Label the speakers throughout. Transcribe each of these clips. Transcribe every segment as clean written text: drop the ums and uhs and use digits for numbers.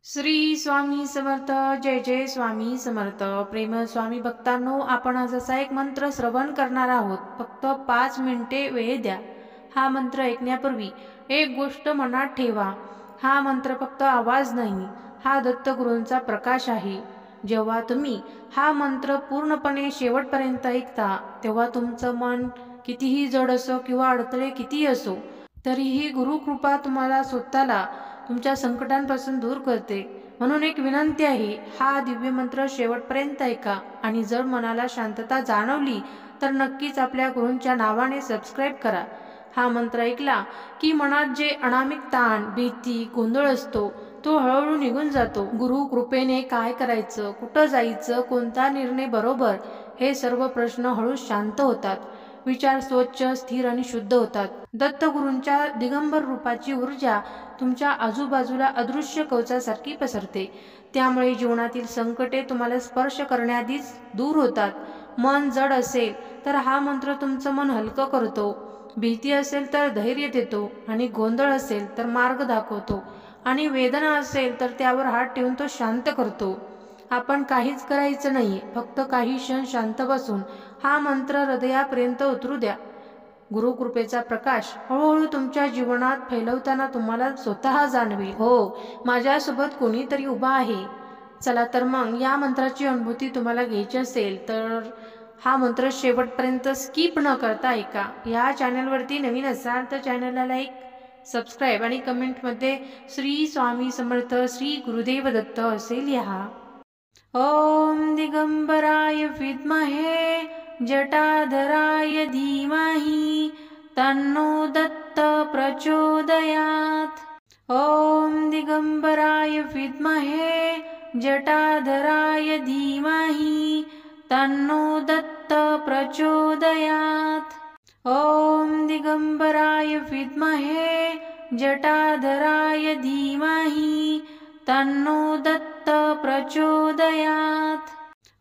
Speaker 1: श्री स्वामी समर्थ. जय जय स्वामी समर्थ. प्रेम स्वामी भक्तांनो, आपण आज असा एक मंत्र श्रवण करणार आहोत. फक्त 5 मिनिटे वेळ द्या. हा मंत्र ऐकण्यापूर्वी एक गोष्ट मनात ठेवा. हा मंत्र फक्त आवाज नाही, हा दत्तगुरूंचा प्रकाश आहे. जेव्हा तुम्ही हा मंत्र पूर्णपणे शेवटपर्यंत ऐकता, तेव्हा तुमचं मन कितीही जड असो किंवा अडथळे कितीही असो, तरीही गुरुकृपा तुम्हाला स्वतःला तुमच्या संकटांपासून दूर करते. म्हणून एक विनंती आहे, हा दिव्य मंत्र शेवटपर्यंत ऐका आणि जर मनाला शांतता जाणवली तर नक्कीच आपल्या गुरूंच्या नावाने सबस्क्राईब करा. हा मंत्र ऐकला की मनात जे अनामिक ताण, भीती, गोंधळ असतो तो हळूहळू निघून जातो. गुरु कृपेने काय करायचं, कुठं जायचं, कोणता निर्णय बरोबर, हे सर्व प्रश्न हळू शांत होतात. विचार स्वच्छ, स्थिर आणि शुद्ध होतात. दत्तगुरूंच्या दिगंबर रूपाची ऊर्जा तुमच्या आजूबाजूला अदृश्य कवचासारखी पसरते. त्यामुळे जीवनातील संकटे तुम्हाला स्पर्श करण्याआधीच दूर होतात. मन जड असेल तर हा मंत्र तुमचं मन हलकं करतो. भीती असेल तर धैर्य देतो आणि गोंधळ असेल तर मार्ग दाखवतो आणि वेदना असेल तर त्यावर हात ठेवून तो शांत करतो. आपण काहीच करायचं नाही, फक्त काही क्षण शांत बसून हा मंत्र हृदयापर्यंत उतरू द्या. गुरुकृपेचा प्रकाश हळूहळू तुमच्या जीवनात फैलवताना तुम्हाला स्वतः जाणवेल, हो, माझ्यासोबत कोणीतरी उभा आहे. चला तर मग या मंत्राची अनुभूती तुम्हाला घ्यायची असेल तर हा मंत्र शेवटपर्यंत स्किप न करता ऐका. या चॅनलवरती नवीन असाल तर चॅनलला लाईक, सबस्क्राईब आणि कमेंटमध्ये श्री स्वामी समर्थ, श्री गुरुदेव दत्त असे लिहा. ओम दिगंबराय विद्महे जटाधराय धीमहि तन्नो दत्त प्रचोदयात्. ओम दिगंबराय विद्महे जटाधराय धीमहि तन्नो दत्त प्रचोदयात्. ओम दिगंबराय विद्महे जटाधराय धीमहि तन्नो दत्त प्रचोदयात्.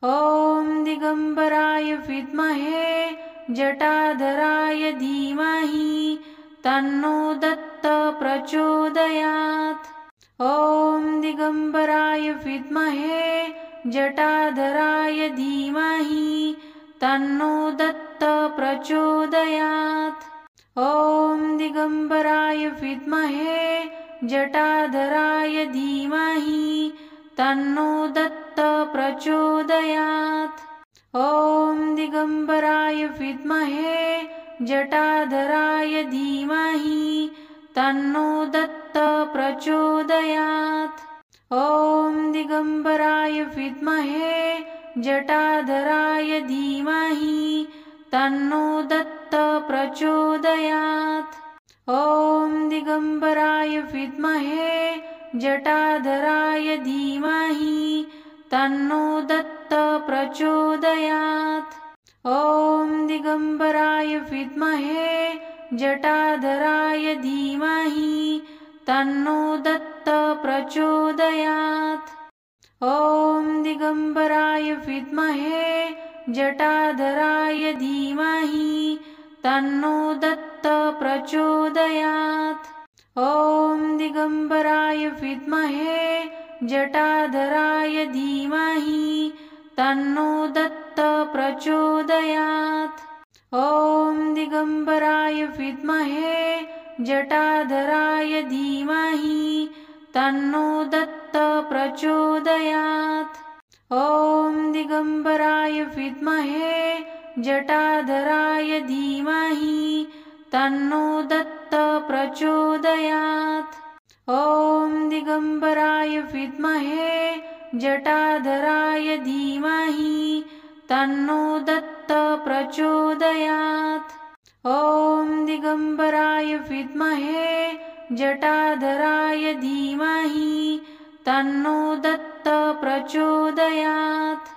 Speaker 1: ओम दिगंबराय विद्महे जटाधराय धीमहि तन्नो दत्त प्रचोदयात्. ओम दिगंबराय विद्महे जटाधराय धीमहि तन्नो दत्त प्रचोदयात्. ओम दिगंबराय विद्महे जटाधराय धीमहि तन्नो दत्त प्रचोदयात्. ओम दिगंबराय विद्महे जटाधराय धीमहि तन्नो दत्त प्रचोदयात्. ओम दिगंबराय विद्महे जटाधराय धीमहि तन्नो दत्त प्रचोदयात्. ओम दिगंबराय विद्महे जटाधराय धीमहि तन्नो दत्त प्रचोदयात्. ओम दिगंबराय विद्महे जटाधराय धीमहि तन्नो दत्त प्रचोदयात्. ओम दिगंबराय विद्महे जटाधराय धीमहि तन्नो दत्त प्रचोदयात्. ओम दिगंबराय विद्महे जटाधराय धीमहि तन्नो दत्त प्रचोदयात्. ओम दिगंबराय विद्महे जटाधराय धीमहि तन्नो दत्त प्रचोदयात्. ओम दिगंबराय विद्महे जटाधराय धीमहि तन्नो दत्त प्रचोदयात्. ओम दिगंबराय विद्महे जटाधराय धीमहि तन्नो दत्त प्रचोदयात्. ओम दिगंबराय विद्महे जटाधराय धीमहि तन्नो दत्त प्रचोदयात्.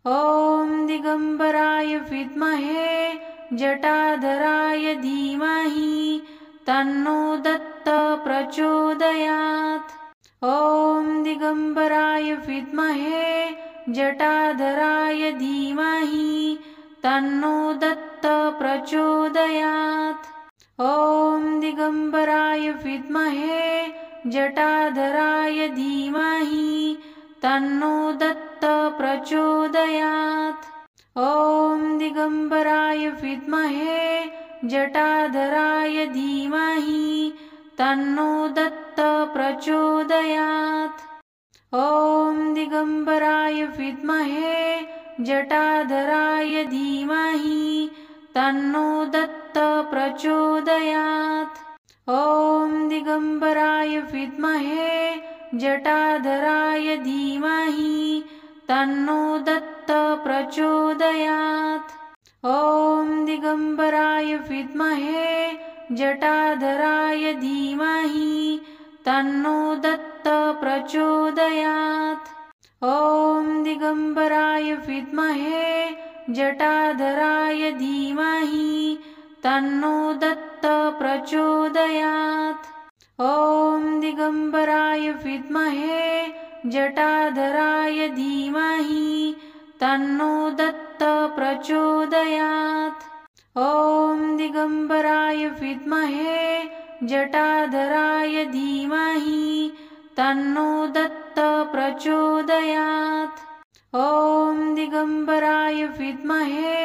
Speaker 1: ओम दिगंबराय विद्महे जटाधराय धीमहि तन्नो दत्त प्रचोदयात्. ओम दिगंबराय विद्महे जटाधराय धीमहि तन्नो दत्त प्रचोदयात्. ओम दिगंबराय विद्महे जटाधराय धीमहि तन्नो दत्त प्रचोदयात्। ॐ दिगम्बराय विद्महे जटाधराय धीमहि तन्नो दत्त प्रचोदयात्। ॐ दिगम्बराय विद्महे जटाधराय धीमहि तन्नो दत्त प्रचोदयात्। ॐ दिगम्बराय विद्महे जटाधराय धीमहि तन्नो दत्त प्रचोदयात्। ॐ दिगम्बराय विद्महे जटाधराय धीमहि तन्नो दत्त प्रचोदयात्। ॐ दिगम्बराय विद्महे जटाधराय धीमहि तन्नो दत्त प्रचोदयात्। ॐ दिगम्बराय विद्महे जटाधराय धीमहि तन्नो दत्त प्रचोदयात्। ॐ दिगम्बराय विद्महे जटाधराय धीमहि तन्नो दत्त प्रचोदयात्। ॐ दिगम्बराय विद्महे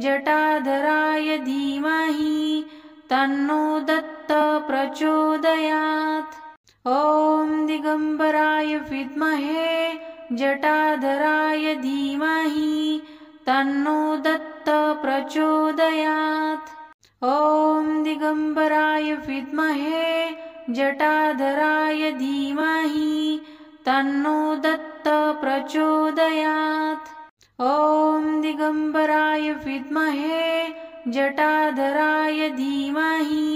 Speaker 1: जटाधराय धीमहि तन्नो दत्त प्रचोदयात्। ॐ दिगम्बराय विद्महे जटाधराय धीमहि तन्नो दत्त प्रचोदयात्। ॐ दिगम्बराय विद्महे जटाधराय धीमहि तन्नो दत्त प्रचोदयात्। ॐ दिगम्बराय विद्महे जटाधराय धीमहि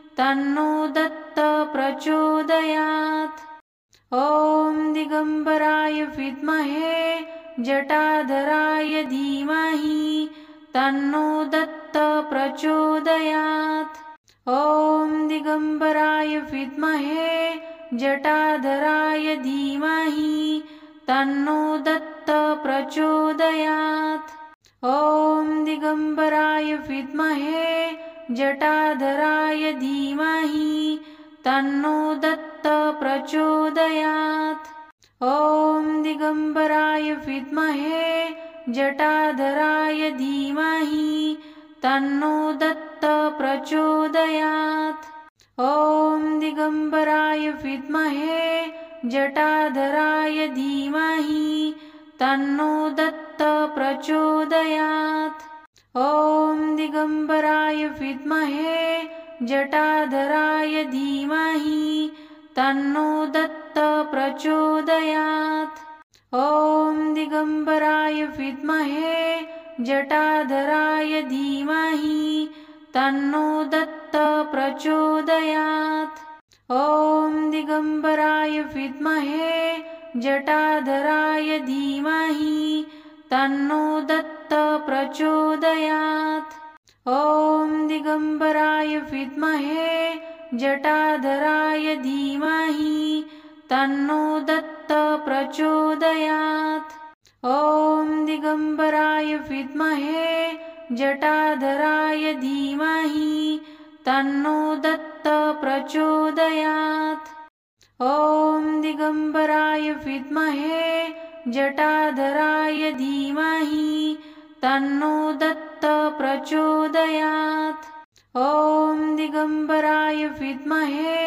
Speaker 1: तन्नो दत्त प्रचोदयात्। ॐ दिगम्बराय विद्महे जटाधराय धीमहि तन्नो दत्त प्रचोदयात्। ॐ दिगम्बराय विद्महे जटाधराय धीमहि तन्नो दत्त प्रचोदयात्। ॐ दिगम्बराय विद्महे जटाधराय धीमहि तन्नो दत्त प्रचोदयात्। ॐ दिगम्बराय विद्महे जटाधराय धीमहि तन्नो दत्त प्रचोदयात्। ॐ दिगम्बराय विद्महे जटाधराय धीमहि तन्नो दत्त प्रचोदयात्। ॐ दिगम्बराय विद्महे जटाधराय धीमहि तन्नो दत्त प्रचोदयात्। ॐ दिगम्बराय विद्महे जटाधराय धीमहि तन्नो दत्त प्रचोदयात्। ॐ दिगम्बराय विद्महे जटाधराय धीमहि तन्नो दत्त प्रचोदयात्। ॐ दिगम्बराय विद्महे जटाधराय धीमहि तन्नो दत्त प्रचोदयात्। ॐ दिगम्बराय विद्महे जटाधराय धीमहि तन्नो दत्त प्रचोदयात्। ॐ दिगम्बराय विद्महे जटाधराय धीमहि तन्नो दत्त प्रचोदयात्। ॐ दिगम्बराय विद्महे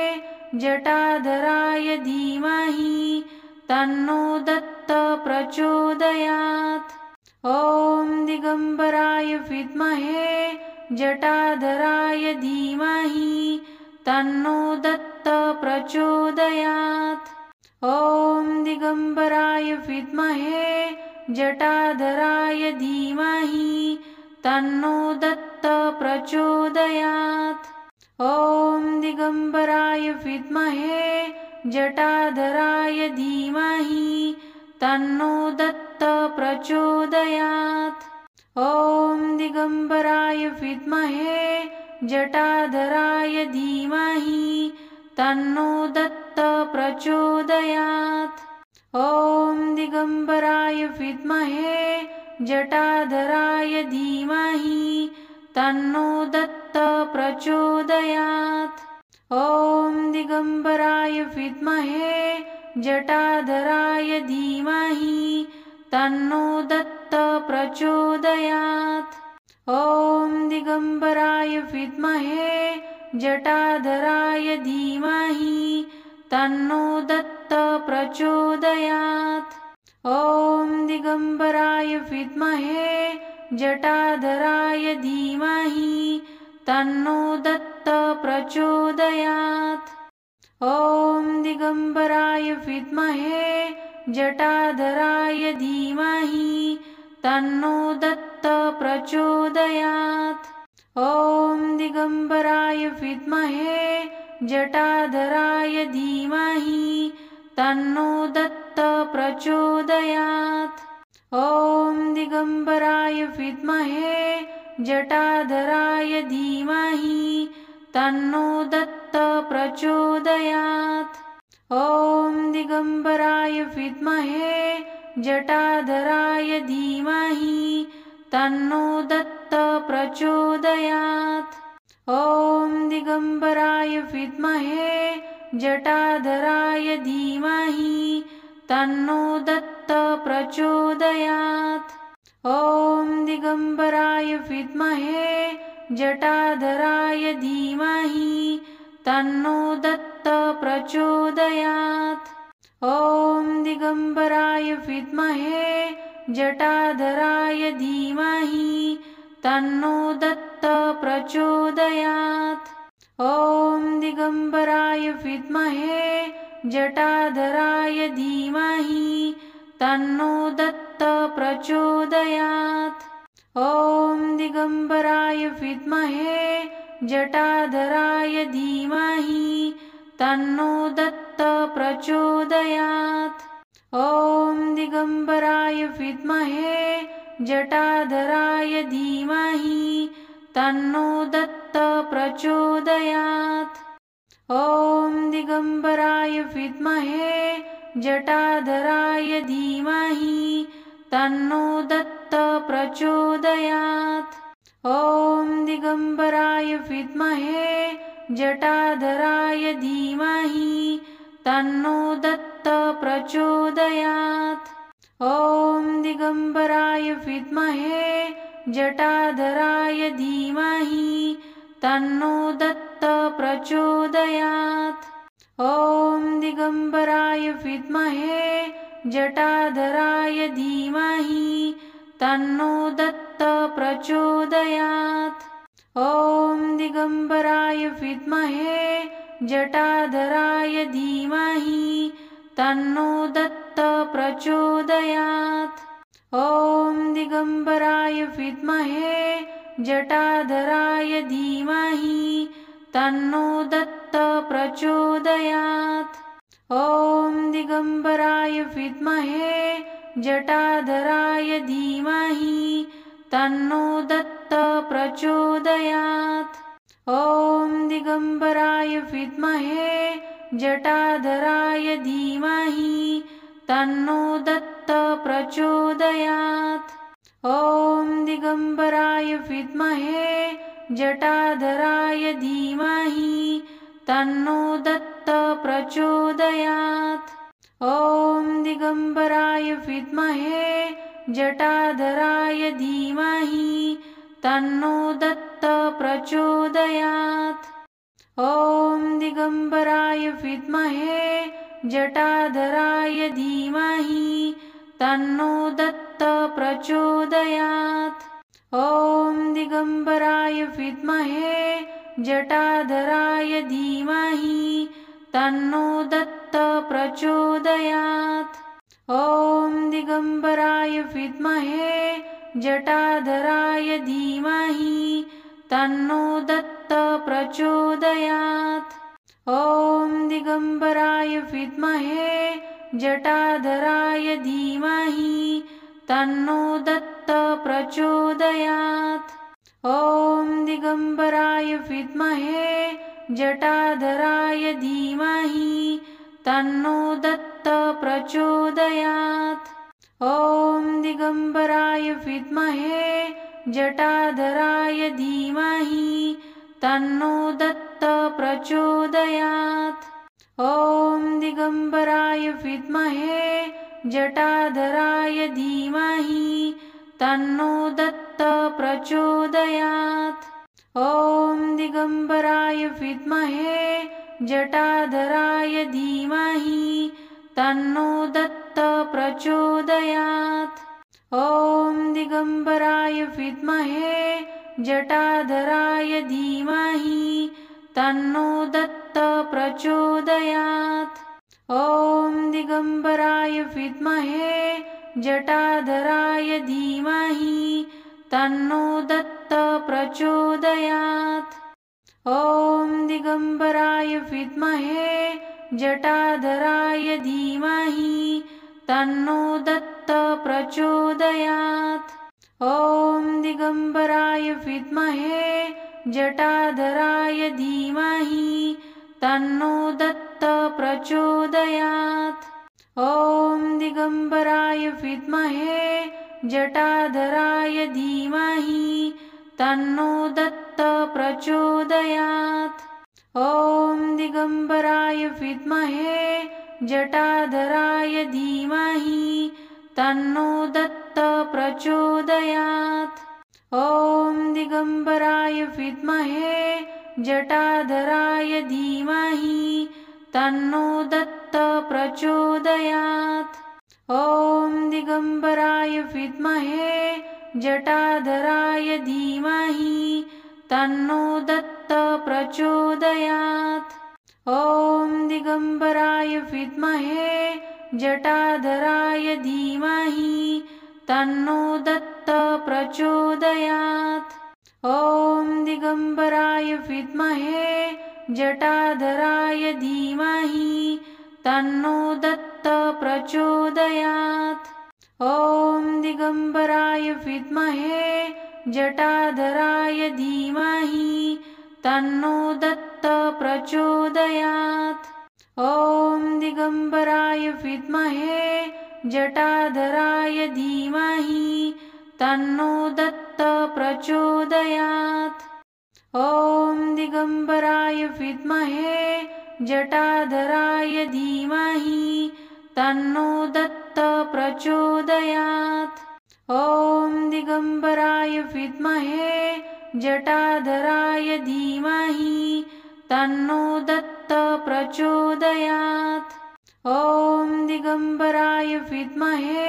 Speaker 1: जटाधराय धीमहि तन्नो दत्त प्रचोदयात्। ॐ दिगम्बराय विद्महे जटाधराय धीमहि तन्नो दत्त प्रचोदयात्। ॐ दिगम्बराय विद्महे जटाधराय धीमहि तन्नो दत्त प्रचोदयात्। ॐ दिगम्बराय विद्महे जटाधराय धीमहि तन्नो दत्त प्रचोदयात्। ॐ दिगम्बराय विद्महे जटाधराय धीमहि तन्नो दत्त प्रचोदयात्। ॐ दिगम्बराय विद्महे जटाधराय धीमहि तन्नो दत्त प्रचोदयात्। ॐ दिगम्बराय विद्महे जटाधराय धीमहि तन्नो दत्त प्रचोदयात्। ॐ दिगम्बराय विद्महे जटाधराय धीमहि तन्नो दत्त प्रचोदयात्। ॐ दिगम्बराय विद्महे जटाधराय धीमहि तन्नो दत्त प्रचोदयात्। ॐ दिगम्बराय विद्महे जटाधराय धीमहि तन्नो दत्त प्रचोदयात्। ॐ दिगम्बराय विद्महे जटाधराय धीमहि तन्नो दत्त प्रचोदयात्। ॐ दिगम्बराय विद्महे जटाधराय धीमहि तन्नो दत्त प्रचोदयात्। ॐ दिगम्बराय विद्महे जटाधराय धीमहि तन्नो दत्त प्रचोदयात्। ॐ दिगम्बराय विद्महे जटाधराय धीमहि तन्नो दत्त प्रचोदयात्। ॐ दिगम्बराय विद्महे जटाधराय धीमहि तन्नो दत्त प्रचोदयात्। ॐ दिगम्बराय विद्महे जटाधराय धीमहि तन्नो दत्त प्रचोदयात्। ॐ दिगम्बराय विद्महे जटाधराय धीमहि तन्नो दत्त प्रचोदयात्। ॐ दिगम्बराय विद्महे जटाधराय धीमहि तन्नो दत्त प्रचोदयात्। ॐ दिगम्बराय विद्महे जटाधराय धीमहि तन्नो दत्त प्रचोदयात्। ॐ दिगम्बराय विद्महे जटाधराय धीमहि तन्नो दत्त प्रचोदयात्। ॐ दिगम्बराय विद्महे जटाधराय धीमहि तन्नो दत्त प्रचोदयात्। ॐ दिगम्बराय विद्महे जटाधराय धीमहि तन्नो दत्त प्रचोदयात्। ॐ दिगम्बराय विद्महे जटाधराय धीमहि तन्नो दत्त प्रचोदयात्। ॐ दिगम्बराय विद्महे जटाधराय धीमहि तन्नो दत्त प्रचोदयात्। ॐ दिगम्बराय विद्महे जटाधराय धीमहि तन्नो दत्त प्रचोदयात्। ॐ दिगम्बराय विद्महे जटाधराय धीमहि तन्नो दत्त प्रचोदयात्। ॐ दिगम्बराय विद्महे जटाधराय धीमहि तन्नो दत्त प्रचोदयात्। ॐ दिगम्बराय विद्महे जटाधराय धीमहि तन्नो दत्त प्रचोदयात्। ॐ दिगम्बराय विद्महे जटाधराय धीमहि तन्नो दत्त प्रचोदयात्। ॐ दिगम्बराय विद्महे जटाधराय धीमहि तन्नो दत्त प्रचोदयात्। ॐ दिगम्बराय विद्महे जटाधराय धीमहि तन्नो दत्त प्रचोदयात्। ॐ दिगम्बराय विद्महे जटाधराय धीमहि तन्नो दत्त प्रचोदयात्। ॐ दिगम्बराय विद्महे जटाधराय धीमहि तन्नो दत्त प्रचोदयात्। ॐ दिगम्बराय विद्महे जटाधराय धीमहि तन्नो दत्त प्रचोदयात्। ॐ दिगम्बराय विद्महे जटाधराय धीमहि तन्नो दत्त दत्त प्रचोदयात्। ॐ दिगम्बराय विद्महे जटाधराय धीमहि तन्नो दत्त प्रचोदयात्। ॐ दिगम्बराय विद्महे जटाधराय धीमहि तन्नो दत्त प्रचोदयात्। ॐ दिगम्बराय विद्महे जटाधराय धीमहि तन्नो दत्त प्रचोदयात्। ॐ दिगम्बराय विद्महे जटाधराय धीमहि तन्नो दत्त प्रचोदयात्। ॐ दिगम्बराय विद्महे जटाधराय धीमहि तन्नो दत्त प्रचोदयात्। ॐ दिगम्बराय विद्महे जटाधराय धीमहि तन्नो दत्त प्रचोदयात्। ॐ दिगम्बराय विद्महे जटाधराय धीमहि तन्नो दत्त प्रचोदयात्। ॐ दिगम्बराय विद्महे जटाधराय धीमहि तन्नो दत्त प्रचोदयात्। ॐ दिगम्बराय विद्महे जटाधराय धीमहि तन्नो दत्त प्रचोदयात्। ॐ दिगम्बराय विद्महे जटाधराय धीमहि तन्नो दत्त प्रचोदयात्। ॐ दिगम्बराय विद्महे जटाधराय धीमहि तन्नो दत्त प्रचोदयात्। ॐ दिगम्बराय विद्महे जटाधराय धीमहि तन्नो दत्त प्रचोदयात्। ॐ दिगम्बराय विद्महे जटाधराय धीमहि तन्नो दत्त प्रचोदयात्। ॐ दिगम्बराय विद्महे जटाधराय धीमहि तन्नो दत्त प्रचोदयात्। ॐ दिगम्बराय विद्महे जटाधराय धीमहि तन्नो दत्त प्रचोदयात्। ॐ दिगम्बराय विद्महे जटाधराय धीमहि तन्नो दत्त प्रचोदयात्। ॐ दिगम्बराय विद्महे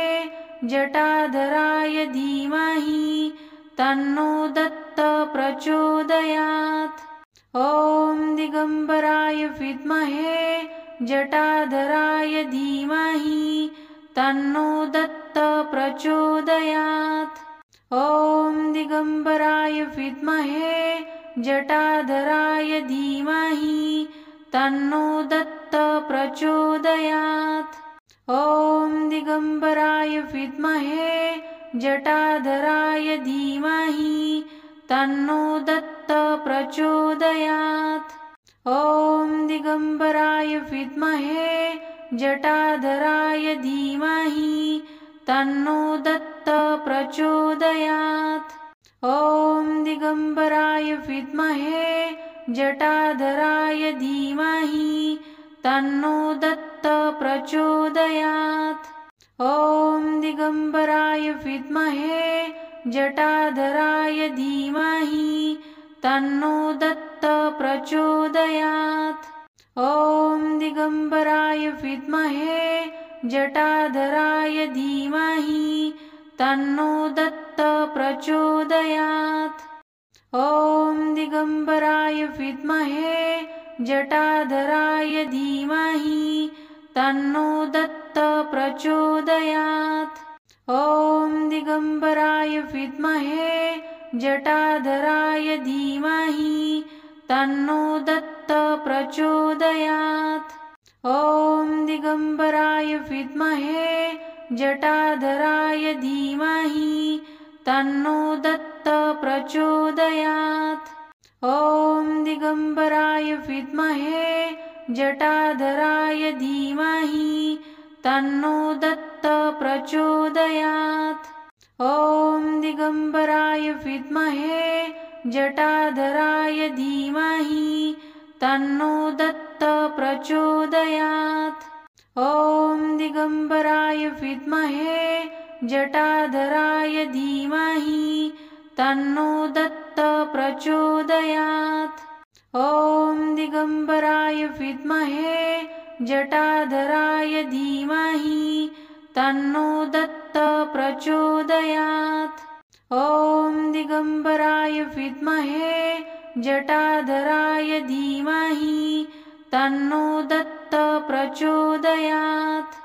Speaker 1: जटाधराय धीमहि तन्नो दत्त प्रचोदयात्। ॐ दिगम्बराय विद्महे जटाधराय धीमहि तन्नो दत्त प्रचोदयात्। ॐ दिगम्बराय विद्महे जटाधराय धीमहि तन्नो दत्त प्रचोदयात्। ॐ दिगम्बराय विद्महे जटाधराय धीमहि तन्नो दत्त प्रचोदयात्। ॐ दिगम्बराय विद्महे जटाधराय धीमहि तन्नो दत्त प्रचोदयात्। ॐ दिगम्बराय विद्महे जटाधराय धीमहि तन्नो दत्त प्रचोदयात्। ॐ दिगम्बराय विद्महे जटाधराय धीमहि तन्नो दत्त प्रचोदयात्। ॐ दिगम्बराय विद्महे जटाधराय धीमहि तन्नो दत्त प्रचोदयात्। ॐ दिगम्बराय विद्महे जटाधराय धीमहि तन्नो दत्त प्रचोदयात्। ॐ दिगम्बराय विद्महे जटाधराय धीमहि तन्नो दत्त प्रचोदयात्। ॐ दिगम्बराय विद्महे जटाधराय धीमहि तन्नो दत्त प्रचोदयात्। ॐ दिगम्बराय विद्महे जटाधराय धीमहि तन्नो दत्त प्रचोदयात्। ॐ दिगम्बराय विद्महे जटाधराय धीमहि तन्नो दत्त प्रचोदयात्। ॐ दिगम्बराय विद्महे जटाधराय धीमहि तन्नो दत्त प्रचोदयात्। ॐ दिगम्बराय विद्महे जटाधराय धीमहि तन्नो दत्त प्रचोदयात्। ॐ दिगम्बराय विद्महे जटाधराय धीमहि तन्नो दत्त प्रचोदयात्।